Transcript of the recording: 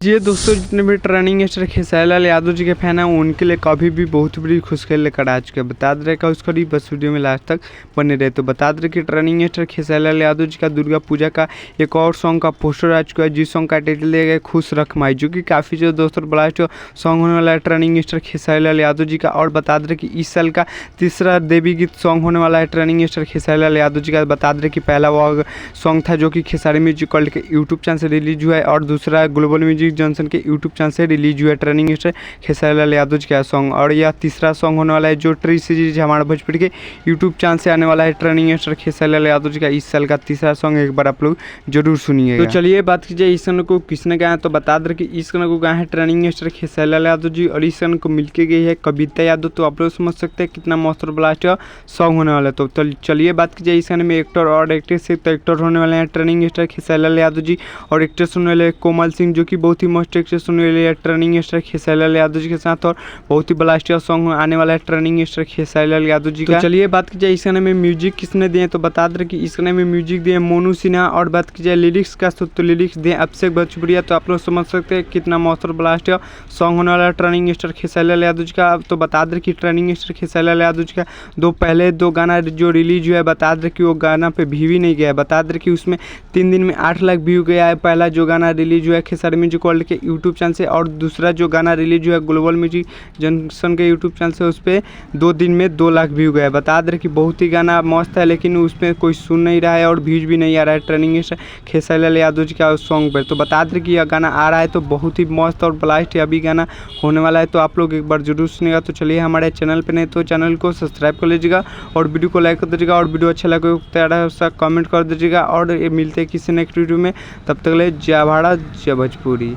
जी दोस्तों, जितने भी टर्निंग स्टार खेसारी लाल यादव जी के फैन हैं उनके लिए कभी भी बहुत बड़ी खुशखबरी लेकर आ चुके हैं। बता दे रहे का उसका बस वीडियो में लास्ट तक बने रहे। तो बता दे कि टर्निंग स्टार खेसारी लाल यादव जी का दुर्गा पूजा का एक और सॉन्ग का पोस्टर आ चुका है, जिस सॉन्ग का टाइटल दिया गया खुश रख माई, जो कि काफ़ी जो दोस्तों ब्लास्ट सॉन्ग होने वाला है टर्निंग स्टार खेसारी लाल यादव जी का। और बता दे कि इस साल का तीसरा देवी गीत सॉन्ग होने वाला है टर्निंग स्टार खेसारी लाल यादव जी का। बता दे कि पहला वो सॉन्ग था जो कि खेसारी म्यूजिक वर्ल्ड के यूट्यूब चैनल से रिलीज हुआ है, और दूसरा ग्लोबल म्यूजिक जंक्शन के यूट्यूब चैनल से रिलीज हुआ है टर्निंग स्टार खेसारी लाल यादव जी का सॉन्ग। और यह तीसरा सॉन्ग होने वाला है जो ट्री सीरीज हमारे भोजपुरी के यूट्यूब चैनल से आने वाला है टर्निंग स्टार खेसारी लाल यादव जी का इस साल का तीसरा सॉन्ग। एक बार आप लोग जरूर सुनिएगा। तो चलिए बात कीजिए इस गाने को किसने गाया। तो बता दें कि इस गाने को गाया है टर्निंग स्टार खेसारी लाल यादव जी, और इस गाने को मिलके गई है कविता यादव। तो आप लोग समझ सकते हैं कितना मस्त और ब्लास्ट सॉन्ग होने वाला है। तो चलिए बात कीजिए इस गाने में एक्टर और एक्ट्रेस से। तो एक्टर होने वाले हैं टर्निंग स्टार खेसारी लाल यादव जी, और एक्ट्रेस होने वाले कोमल सिंह, जो कि बहुत ही मस्त एक्ट्रेस होने वाली है टर्निंग स्टार खेसारी लाल यादव जी के साथ। और बहुत ही ब्लास्ट सॉन्ग आने वाला है टर्निंग स्टार खेसारी लाल यादव जी का। तो चलिए बात कीजिए इस गाने में म्यूजिक किसने दिए। तो बता दें कि इस गाने में म्यूजिक दिए मोनू सिन्हा, और बात कीजिए लिरिक्स का तो लिरिक्स दिए अभिषेक भोजपुरिया। तो आप लोग समझ सकते हैं कितना मस्त और ब्लास्ट सॉन्ग होने वाला है टर्निंग स्टार खेसारी लाल यादव जी का। तो बता दें कि टर्निंग स्टार खेसारी लाल यादव जी का पहले दो गाना जो रिलीज हुआ है, बता दें कि वो गाना पे व्यू ही नहीं गया है। बता दें कि उसमें 3 दिन में 8 लाख व्यू गया है, पहला जो गाना रिलीज हुआ है खेसारी म्यूजिक वर्ल्ड के यूट्यूब चैनल से। और दूसरा जो गाना रिलीज हुआ है ग्लोबल म्यूजिक जंक्शन के यूट्यूब चैनल से, उस पर 2 दिन में 2 लाख व्यू गया है। बता दें कि बहुत ही गाना मस्त है, लेकिन उसमें कोई सुन नहीं रहा है और व्यूज भी नहीं आ रहा है टर्निंग स्टार खेसारी लाल यादव जी का सॉन्ग पर। तो बता दें कि यह गाना आ रहा है तो बहुत ही मस्त और ब्लास्ट अभी गाना होने वाला है। तो आप लोग एक बार जरूर सुनिएगा। तो चलिए हमारे चैनल पर नहीं तो चैनल को सब्सक्राइब कर लीजिएगा, और वीडियो को लाइक कर दीजिएगा, और वीडियो अच्छा लगे तो कमेंट कर दीजिएगा। और मिलते हैं किसी नेक्स्ट वीडियो में, तब तक ले जय भारत जय भोजपुरी।